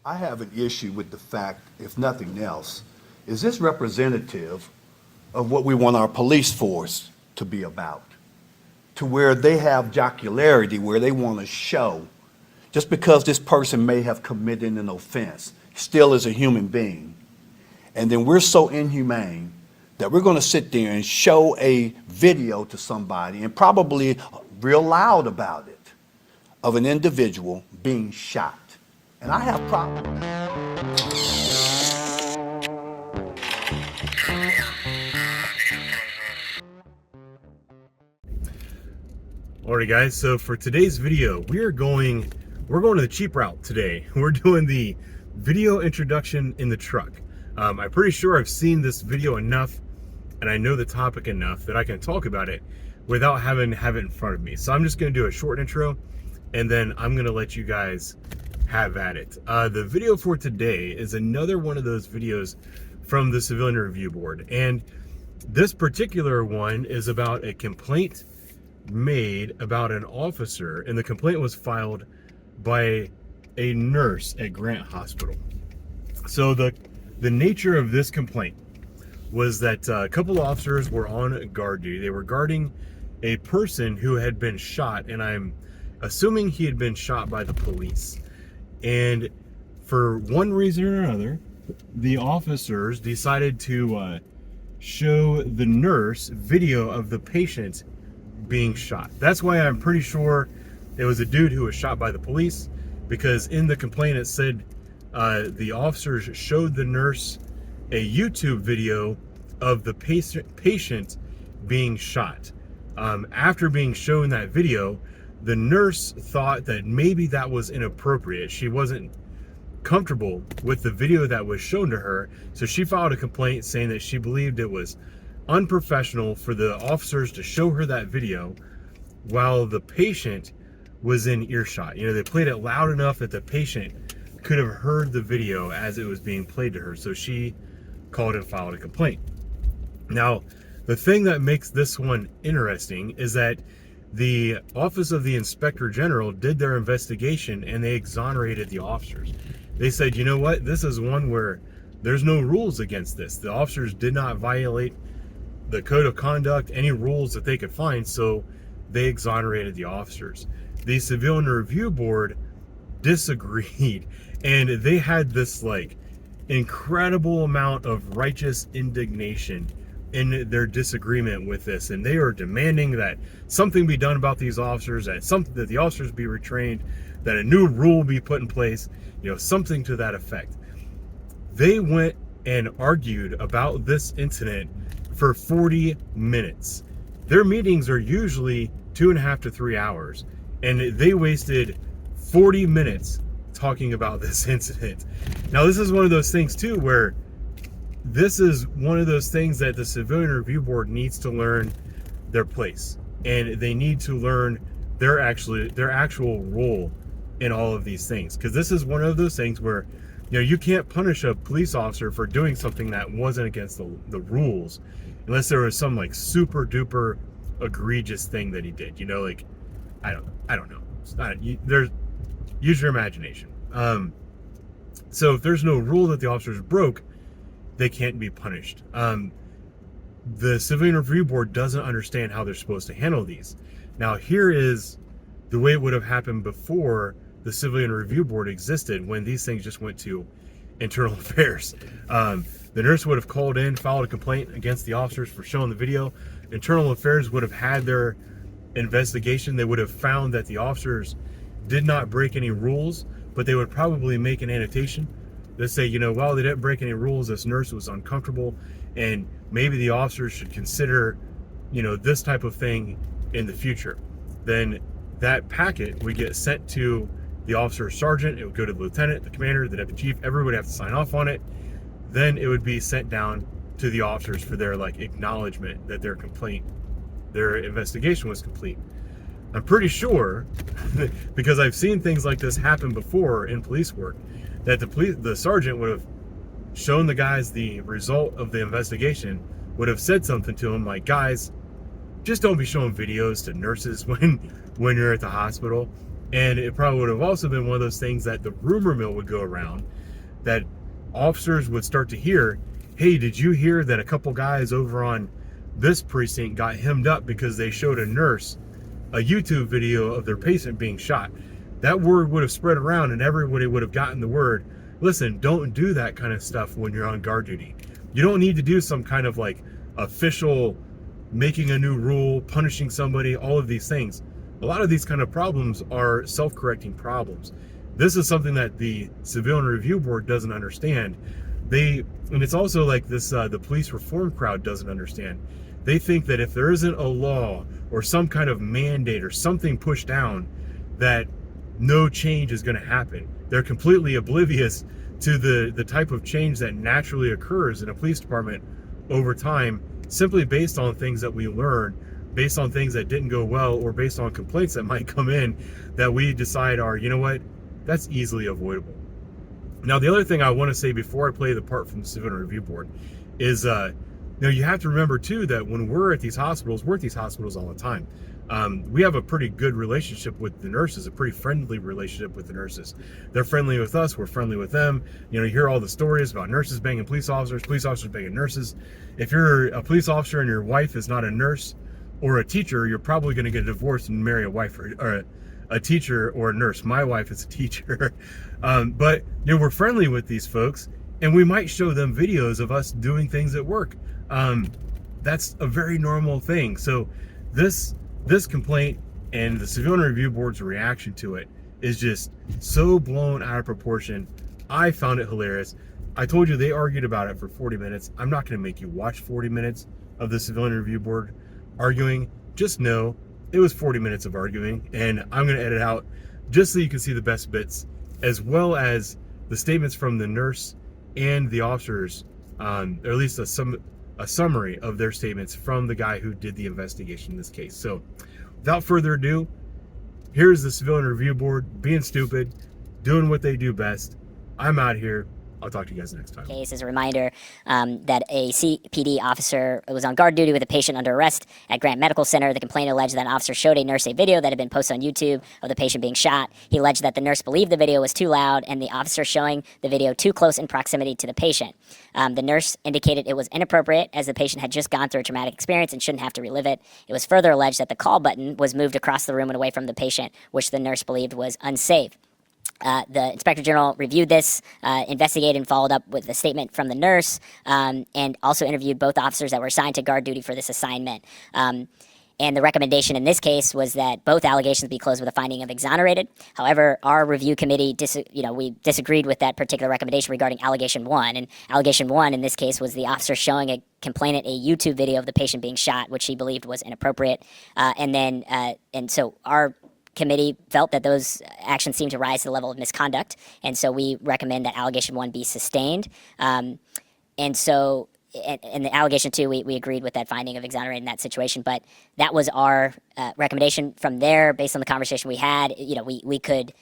I have an issue with the fact, if nothing else, is this representative of what we want our police force to be about? To where they have jocularity, where they want to show, just because this person may have committed an offense, still is a human being. And then we're so inhumane that we're going to sit there and show a video to somebody, and probably real loud about it, of an individual being shot. And I have problems. Alright guys, so for today's video, we're going to the cheap route today. We're doing the video introduction in the truck. I'm pretty sure I've seen this video enough and I know the topic enough that I can talk about it without having to have it in front of me. So I'm just going to do a short intro and then I'm going to let you guys have at it. The video for today is another one of those videos from the Civilian Review Board, and this particular one is about a complaint made about an officer, and the complaint was filed by a nurse at Grant Hospital. So the nature of this complaint was that a couple of officers were on guard duty. They were guarding a person who had been shot, and I'm assuming he had been shot by the police. And for one reason or another, the officers decided to show the nurse video of the patient being shot. That's why I'm pretty sure it was a dude who was shot by the police, because in the complaint it said the officers showed the nurse a YouTube video of the patient being shot. After being shown that video, the nurse thought that maybe that was inappropriate. She wasn't comfortable with the video that was shown to her, so she filed a complaint saying that she believed it was unprofessional for the officers to show her that video while the patient was in earshot. You know, they played it loud enough that the patient could have heard the video as it was being played to her, so she called and filed a complaint. Now, the thing that makes this one interesting is that the Office of the Inspector General did their investigation and they exonerated the officers. They said, you know what, this is one where there's no rules against this. The officers did not violate the code of conduct, any rules that they could find, so they exonerated the officers. The Civilian Review Board disagreed, and they had this like incredible amount of righteous indignation in their disagreement with this, and they are demanding that something be done about these officers, that the officers be retrained, that a new rule be put in place, you know, something to that effect. They went and argued about this incident for 40 minutes. Their meetings are usually 2.5 to 3 hours, and they wasted 40 minutes talking about this incident. Now, this is one of those things too where this is one of those things that the Civilian Review Board needs to learn their place, and they need to learn their actual role in all of these things, because this is one of those things where, you know, you can't punish a police officer for doing something that wasn't against the rules unless there was some like super duper egregious thing that he did, you know, like I don't know. It's not, use your imagination. So if there's no rule that the officers broke, they can't be punished. The Civilian Review Board doesn't understand how they're supposed to handle these. Now, here is the way it would have happened before the Civilian Review Board existed, when these things just went to internal affairs. The nurse would have called in, filed a complaint against the officers for showing the video. Internal affairs would have had their investigation. They would have found that the officers did not break any rules, but they would probably make an annotation that say, you know, well, they didn't break any rules, this nurse was uncomfortable, and maybe the officers should consider, you know, this type of thing in the future. Then that packet would get sent to the officer sergeant, it would go to the lieutenant, the commander, the deputy chief, everyone would have to sign off on it. Then it would be sent down to the officers for their like acknowledgement that their investigation was complete. I'm pretty sure, because I've seen things like this happen before in police work, that the sergeant would have shown the guys the result of the investigation, would have said something to them like, guys, just don't be showing videos to nurses when you're at the hospital. And it probably would have also been one of those things that the rumor mill would go around, that officers would start to hear, hey, did you hear that a couple guys over on this precinct got hemmed up because they showed a nurse a YouTube video of their patient being shot? That word would have spread around and everybody would have gotten the word, listen, don't do that kind of stuff when you're on guard duty. You don't need to do some kind of like official making a new rule, punishing somebody, all of these things. A lot of these kind of problems are self-correcting problems. This is something that the Civilian Review Board doesn't understand. And it's also like this, the police reform crowd doesn't understand. They think that if there isn't a law or some kind of mandate or something pushed down, that no change is going to happen. They're completely oblivious to the type of change that naturally occurs in a police department over time, simply based on things that we learn, based on things that didn't go well, or based on complaints that might come in that we decide are, you know what, that's easily avoidable. Now, the other thing I want to say before I play the part from the Civilian Review Board is, you have to remember too that when we're at these hospitals all the time. We have a pretty good relationship with the nurses, a pretty friendly relationship with the nurses. They're friendly with us, we're friendly with them. You hear all the stories about nurses banging police officers banging nurses. If you're a police officer and your wife is not a nurse or a teacher, you're probably going to get divorced and marry a wife or a teacher or a nurse. My wife is a teacher. But we're friendly with these folks, and we might show them videos of us doing things at work. That's a very normal thing. So this complaint and the Civilian Review Board's reaction to it is just so blown out of proportion. I found it hilarious. I told you they argued about it for 40 minutes. I'm not going to make you watch 40 minutes of the Civilian Review Board arguing. Just know it was 40 minutes of arguing, and I'm going to edit out just so you can see the best bits, as well as the statements from the nurse and the officers, or at least a summary of their statements from the guy who did the investigation in this case. So without further ado, here's the Civilian Review Board being stupid, doing what they do best. I'm out here. I'll talk to you guys next time. Case is a reminder that a CPD officer was on guard duty with a patient under arrest at Grant Medical Center. The complaint alleged that an officer showed a nurse a video that had been posted on YouTube of the patient being shot. He alleged that the nurse believed the video was too loud and the officer showing the video too close in proximity to the patient. The nurse indicated it was inappropriate as the patient had just gone through a traumatic experience and shouldn't have to relive it. It was further alleged that the call button was moved across the room and away from the patient, which the nurse believed was unsafe. The Inspector General reviewed this, investigated and followed up with a statement from the nurse, and also interviewed both officers that were assigned to guard duty for this assignment. And the recommendation in this case was that both allegations be closed with a finding of exonerated. However, our review committee, we disagreed with that particular recommendation regarding allegation one. And allegation one in this case was the officer showing a complainant a YouTube video of the patient being shot, which he believed was inappropriate. And so our committee felt that those actions seemed to rise to the level of misconduct, and so we recommend that allegation one be sustained. And the allegation two, we agreed with that finding of exonerated in that situation, but that was our recommendation. From there, based on the conversation we had, we could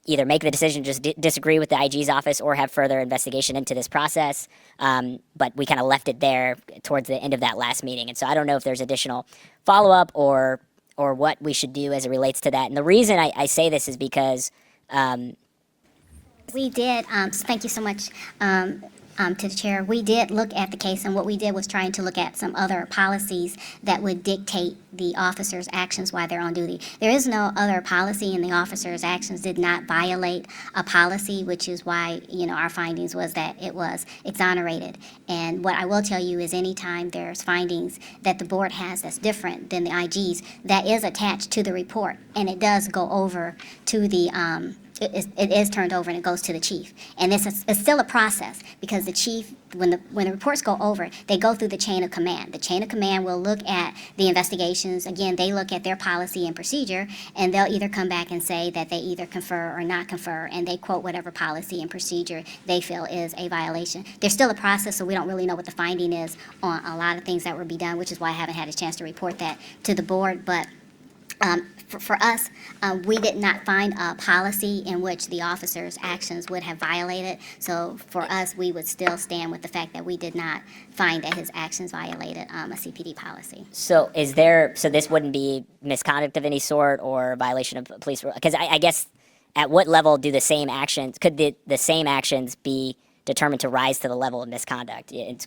either make the decision to just disagree with the IG's office or have further investigation into this process, but we kind of left it there towards the end of that last meeting. And so I don't know if there's additional follow-up or what we should do as it relates to that. And the reason I say this is because we did, thank you so much to the chair. We did look at the case, and what we did was trying to look at some other policies that would dictate the officer's actions while they're on duty. There is no other policy, and the officer's actions did not violate a policy, which is why, our findings was that it was exonerated. And what I will tell you is anytime there's findings that the board has that's different than the IG's, that is attached to the report, and it does go over to the it is turned over and it goes to the chief. And it's still a process, because the chief, when the reports go over, they go through the chain of command. The chain of command will look at the investigations. Again, they look at their policy and procedure, and they'll either come back and say that they either confer or not confer, and they quote whatever policy and procedure they feel is a violation. There's still a process, so we don't really know what the finding is on a lot of things that will be done, which is why I haven't had a chance to report that to the board. But For us, we did not find a policy in which the officer's actions would have violated. So for us, we would still stand with the fact that we did not find that his actions violated a CPD policy. So so this wouldn't be misconduct of any sort or violation of police rule? Because I guess at what level do the same actions, could the same actions be determined to rise to the level of misconduct? It's,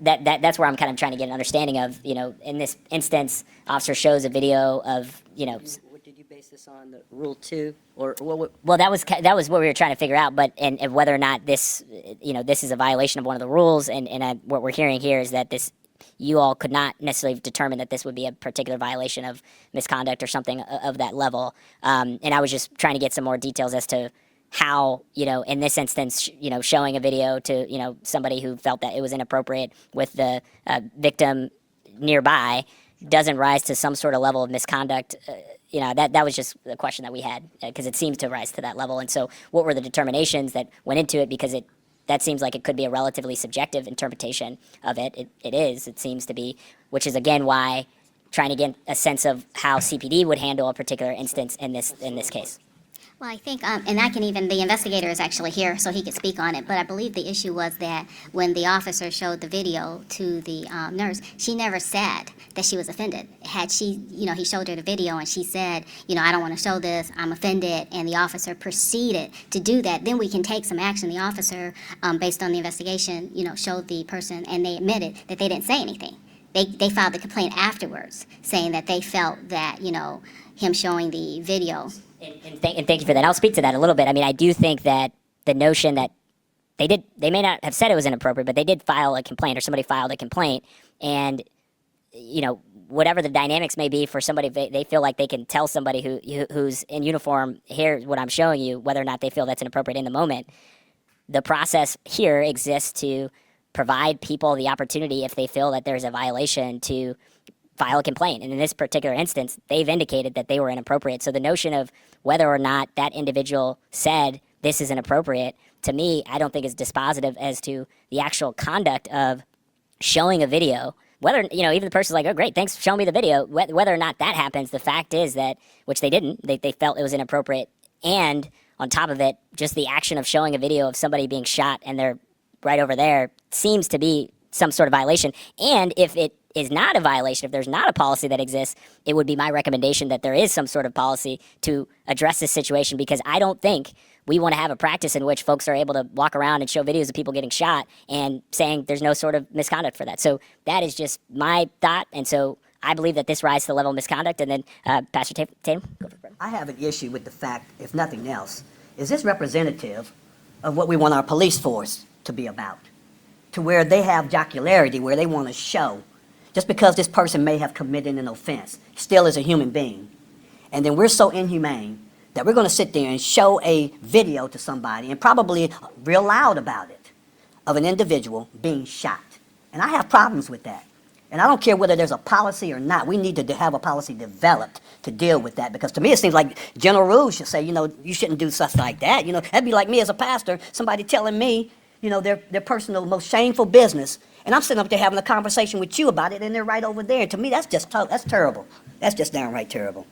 that's where I'm kind of trying to get an understanding of, in this instance, officer shows a video of, What did you base this on? The Rule 2? Or what? well, that was what we were trying to figure out, but and whether or not this, this is a violation of one of the rules, and what we're hearing here is that you all could not necessarily determine that this would be a particular violation of misconduct or something of that level, and I was just trying to get some more details as to how, in this instance, showing a video to, somebody who felt that it was inappropriate with the victim nearby doesn't rise to some sort of level of misconduct. That was just the question that we had, because it seems to rise to that level. And so what were the determinations that went into it? Because that seems like it could be a relatively subjective interpretation of it. It seems to be, which is again why trying to get a sense of how CPD would handle a particular instance in this case. Well, I think, and the investigator is actually here, so he could speak on it, but I believe the issue was that when the officer showed the video to the nurse, she never said that she was offended. Had she, he showed her the video and she said, I don't want to show this, I'm offended, and the officer proceeded to do that, then we can take some action. The officer, based on the investigation, showed the person, and they admitted that they didn't say anything. They filed the complaint afterwards, saying that they felt that, him showing the video. And thank you for that. I'll speak to that a little bit. I mean, I do think that the notion that they may not have said it was inappropriate, but they did file a complaint, or somebody filed a complaint, and whatever the dynamics may be for somebody, they feel like they can tell somebody who's in uniform, here's what I'm showing you, whether or not they feel that's inappropriate in the moment. The process here exists to provide people the opportunity, if they feel that there's a violation, to file a complaint. And in this particular instance, they've indicated that they were inappropriate. So the notion of whether or not that individual said this is inappropriate, to me, I don't think is dispositive as to the actual conduct of showing a video. Whether, even the person's like, oh, great, thanks for showing me the video. Whether or not that happens, the fact is that, which they didn't, they felt it was inappropriate. And on top of it, just the action of showing a video of somebody being shot and they're right over there seems to be some sort of violation. And if it is not a violation, if there's not a policy that exists, it would be my recommendation that there is some sort of policy to address this situation, because I don't think we want to have a practice in which folks are able to walk around and show videos of people getting shot and saying there's no sort of misconduct for that. So that is just my thought, and so I believe that this rises to the level of misconduct. And then Pastor Tatum, go for it. I have an issue with the fact, if nothing else, is this representative of what we want our police force to be about? To where they have jocularity, where they want to show, just because this person may have committed an offense, still is a human being. And then we're so inhumane that we're going to sit there and show a video to somebody, and probably real loud about it, of an individual being shot. And I have problems with that. And I don't care whether there's a policy or not. We need to have a policy developed to deal with that. Because to me, it seems like general rules should say, you shouldn't do stuff like that. That'd be like me as a pastor, somebody telling me, their personal, most shameful business. And I'm sitting up there having a conversation with you about it, and they're right over there. To me, that's terrible. That's just downright terrible.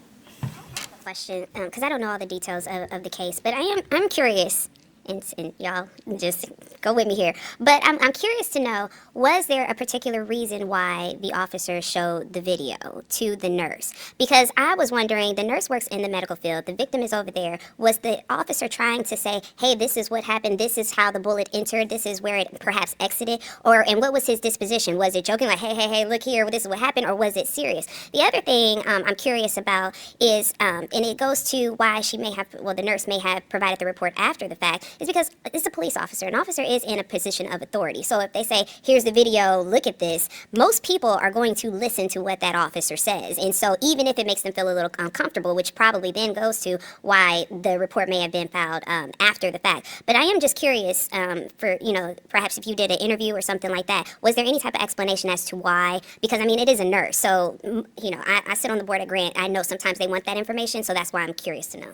Question, because I don't know all the details of the case, but I'm curious, and y'all just go with me here. But I'm curious to know, was there a particular reason why the officer showed the video to the nurse? Because I was wondering, the nurse works in the medical field, the victim is over there. Was the officer trying to say, hey, this is what happened, this is how the bullet entered, this is where it perhaps exited? And what was his disposition? Was it joking, like, hey, look here, this is what happened, or was it serious? The other thing I'm curious about is, and it goes to why the nurse may have provided the report after the fact, is because it's a police officer. An officer is in a position of authority. So if they say, here's the video, look at this, most people are going to listen to what that officer says. And so even if it makes them feel a little uncomfortable, which probably then goes to why the report may have been filed after the fact. But I am just curious for, perhaps if you did an interview or something like that, was there any type of explanation as to why? Because, it is a nurse. So, I sit on the board at Grant. I know sometimes they want that information, so that's why I'm curious to know.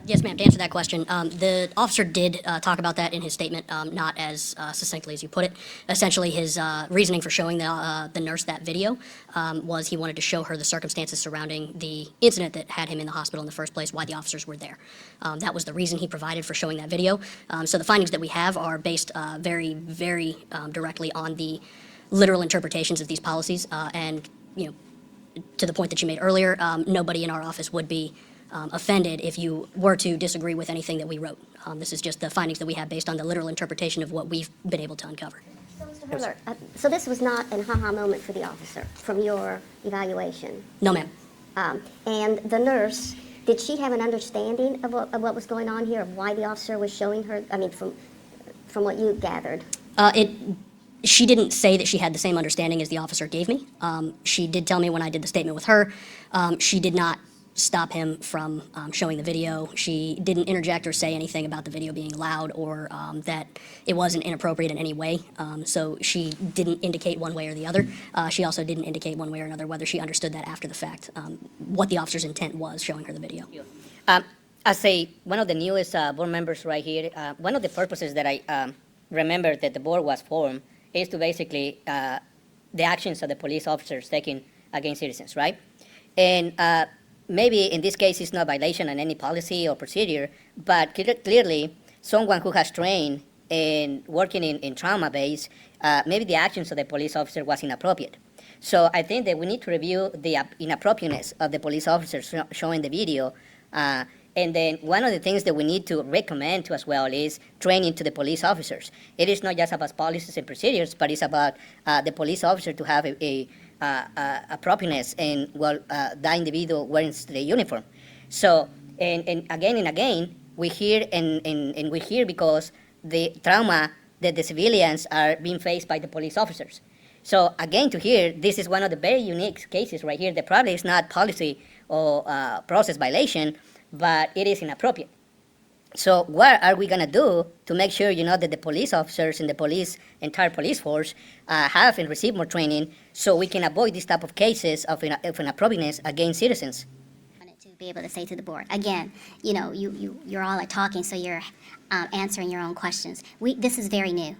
Yes, ma'am. To answer that question, the officer did talk about that in his statement, not as succinctly as you put it. Essentially, his reasoning for showing the nurse that video was he wanted to show her the circumstances surrounding the incident that had him in the hospital in the first place, why the officers were there. That was the reason he provided for showing that video. So the findings that we have are based very, very directly on the literal interpretations of these policies, and to the point that you made earlier, nobody in our office would be offended if you were to disagree with anything that we wrote. This is just the findings that we have based on the literal interpretation of what we've been able to uncover. So, Mr. Hurler, so this was not an aha moment for the officer from your evaluation? No, ma'am. And the nurse, did she have an understanding of what was going on here, of why the officer was showing her, I mean, from what you gathered? She didn't say that she had the same understanding as the officer gave me. She did tell me when I did the statement with her, she did not stop him from showing the video. She didn't interject or say anything about the video being loud or that it wasn't inappropriate in any way. So she didn't indicate one way or the other. She also didn't indicate one way or another whether she understood that after the fact, what the officer's intent was showing her the video. As one of the newest board members right here, one of the purposes that I remember that the board was formed is to basically the actions of the police officers taken against citizens, right? And maybe in this case it's not violation on any policy or procedure, but clearly someone who has trained in working in trauma base, maybe the actions of the police officer was inappropriate. So I think that we need to review the inappropriateness of the police officers showing the video. And then one of the things that we need to recommend to as well is training to the police officers. It is not just about policies and procedures, but it's about the police officer to have a appropriateness in that individual wearing the uniform. So and again we hear and we hear because the trauma that the civilians are being faced by the police officers. So again, to hear this is one of the very unique cases right here that probably is not policy or process violation, but it is inappropriate. So what are we going to do to make sure, that the police officers and the entire police force have and receive more training so we can avoid this type of cases of inappropriateness against citizens? To be able to say to the board, again, you're all talking, so you're answering your own questions. This is very new.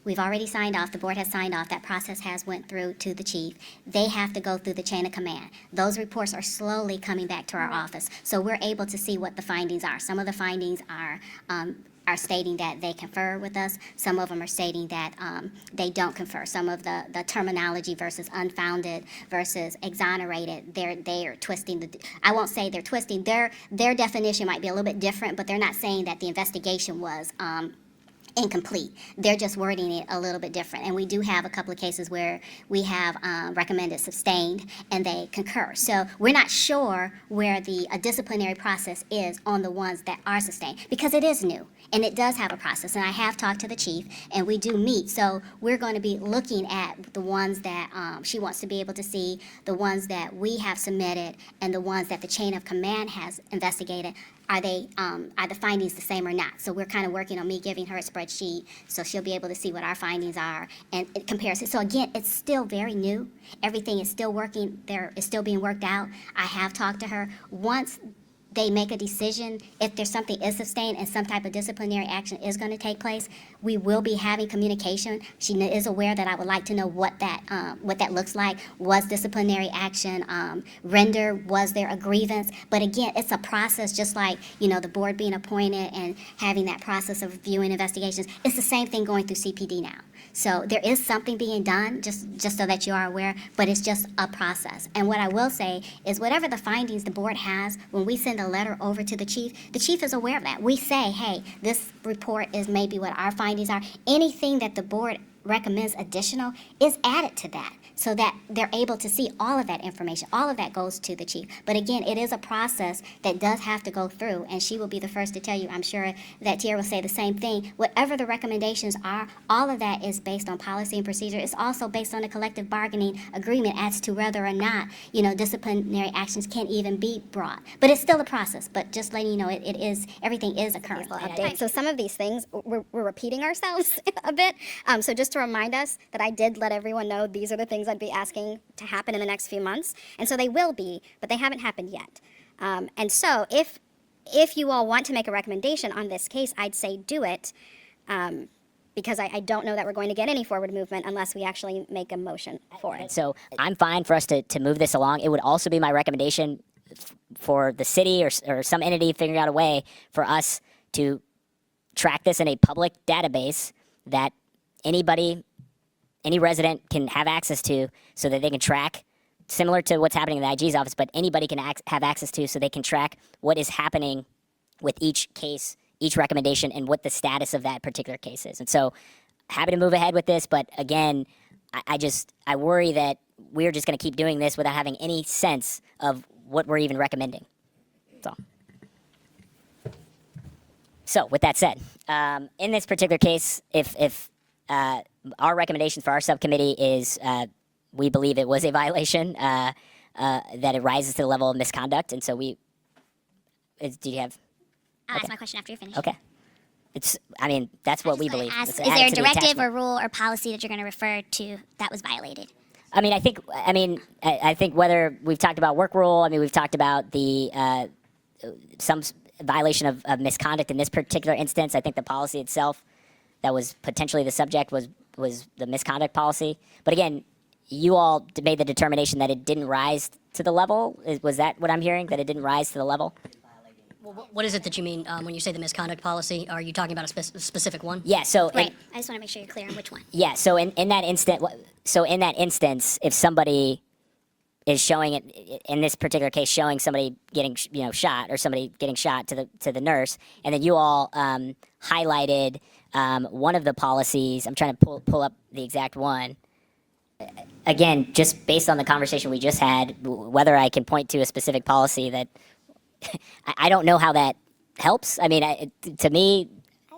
We've already signed off, the board has signed off, that process has went through to the chief. They have to go through the chain of command. Those reports are slowly coming back to our office, so we're able to see what the findings are. Some of the findings are stating that they confer with us. Some of them are stating that they don't confer. Some of the terminology versus unfounded versus exonerated, they're twisting I won't say they're twisting, their definition might be a little bit different, but they're not saying that the investigation was incomplete. They're just wording it a little bit different. And we do have a couple of cases where we have recommended sustained and they concur. So we're not sure where the disciplinary process is on the ones that are sustained because it is new and it does have a process. And I have talked to the chief and we do meet. So we're going to be looking at the ones that she wants to be able to see, the ones that we have submitted, and the ones that the chain of command has investigated. Are the findings the same or not? So we're kind of working on me giving her a spreadsheet so she'll be able to see what our findings are and it compares it. So again, it's still very new. Everything is still working. It's still being worked out. I have talked to her. Once they make a decision, if there's something is sustained and some type of disciplinary action is going to take place, we will be having communication. She is aware that I would like to know what that looks like. Was disciplinary action rendered? Was there a grievance? But again, it's a process, just like the board being appointed and having that process of reviewing investigations. It's the same thing going through CPD now. So there is something being done, just so that you are aware, but it's just a process. And what I will say is whatever the findings the board has, when we send a letter over to the chief is aware of that. We say, hey, this report is maybe what our findings are. Anything that the board recommends additional is added to that so that they're able to see all of that information. All of that goes to the chief. But again, it is a process that does have to go through, and she will be the first to tell you, I'm sure that Tierra will say the same thing. Whatever the recommendations are, all of that is based on policy and procedure. It's also based on a collective bargaining agreement as to whether or not, disciplinary actions can even be brought. But it's still a process, but just letting you know, everything is occurring. Update. So some of these things, we're repeating ourselves a bit. So just to remind us that I did let everyone know these are the things I'd be asking to happen in the next few months. And so they will be, but they haven't happened yet. And so if if you all want to make a recommendation on this case, I'd say do it, because I don't know that we're going to get any forward movement unless we actually make a motion for it. So I'm fine for us to move this along. It would also be my recommendation for the city or some entity figuring out a way for us to track this in a public database that anybody, any resident can have access to, so that they can track, similar to what's happening in the IG's office, but anybody can have access to, so they can track what is happening with each case, each recommendation, and what the status of that particular case is. And so, happy to move ahead with this, but again, I worry that we're just going to keep doing this without having any sense of what we're even recommending. So with that said, in this particular case, if our recommendation for our subcommittee is we believe it was a violation, that it rises to the level of misconduct, and so do you have? I'll ask my question after you're finished. Okay. That's what we believe. Is Let's add there a to the directive attachment. or rule or policy that you're going to refer to that was violated? I think whether we've talked about work rule, we've talked about the some violation of misconduct in this particular instance. I think the policy itself that was potentially the subject was the misconduct policy. But again, you all made the determination that it didn't rise to the level. Was that what I'm hearing? That it didn't rise to the level? Well, what is it that you mean when you say the misconduct policy? Are you talking about a specific one? Yeah. So Right. I just want to make sure you're clear on which one. yeah. So in that instance, if somebody is showing it in this particular case, showing somebody getting shot or somebody getting shot to the nurse, and then you all highlighted one of the policies. I'm trying to pull up the exact one. Again, just based on the conversation we just had, whether I can point to a specific policy that I don't know how that helps. To me, I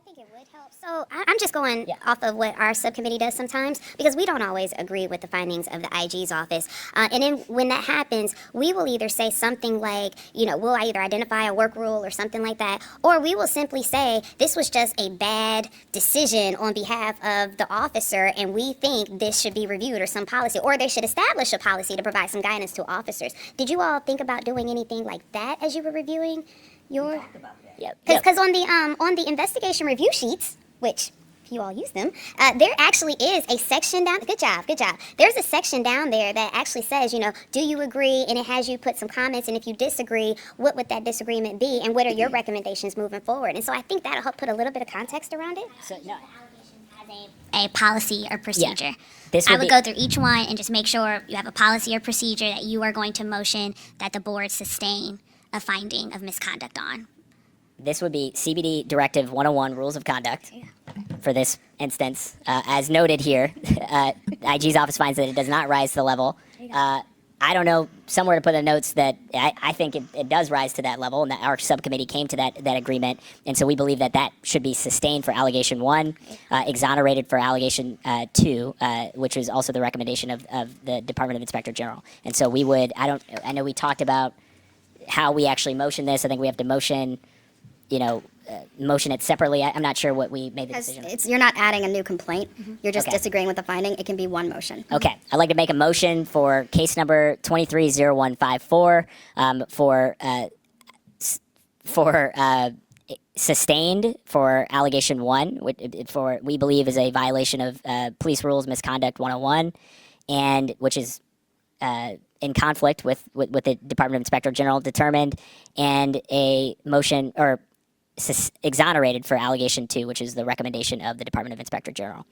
think it would help. So I'm just going off of what our subcommittee does sometimes, because we don't always agree with the findings of the IG's office. And then when that happens, we will either say something like, we'll either identify a work rule or something like that, or we will simply say this was just a bad decision on behalf of the officer, and we think this should be reviewed, or some policy, or they should establish a policy to provide some guidance to officers. Did you all think about doing anything like that as you were reviewing your? Because on the investigation review sheets, which you all use them, there actually is a section down. Good job. There's a section down there that actually says, do you agree? And it has you put some comments. And if you disagree, what would that disagreement be? And what are your recommendations moving forward? And so I think that'll help put a little bit of context around it. So no. A policy or procedure. This I would would be- go through each one and just make sure you have a policy or procedure that you are going to motion that the board sustain a finding of misconduct on. This would be CBD Directive 101 Rules of Conduct for this instance. As noted here, IG's office finds that it does not rise to the level. I don't know, somewhere to put in the notes that I think it does rise to that level, and that our subcommittee came to that agreement. And so we believe that should be sustained for allegation 1, exonerated for allegation 2, which was also the recommendation of the Department of Inspector General. And so we would, I know we talked about how we actually motion this. I think we have to motion it separately. I'm not sure what we made the decision. You're not adding a new complaint. You're just Okay. disagreeing with the finding. It can be one motion. Okay, I'd like to make a motion for case number 230154 for sustained for allegation 1, which we believe is a violation of police rules misconduct 101, and which is in conflict with the Department of Inspector General determined, and a motion or exonerated for allegation 2, which is the recommendation of the Department of Inspector General.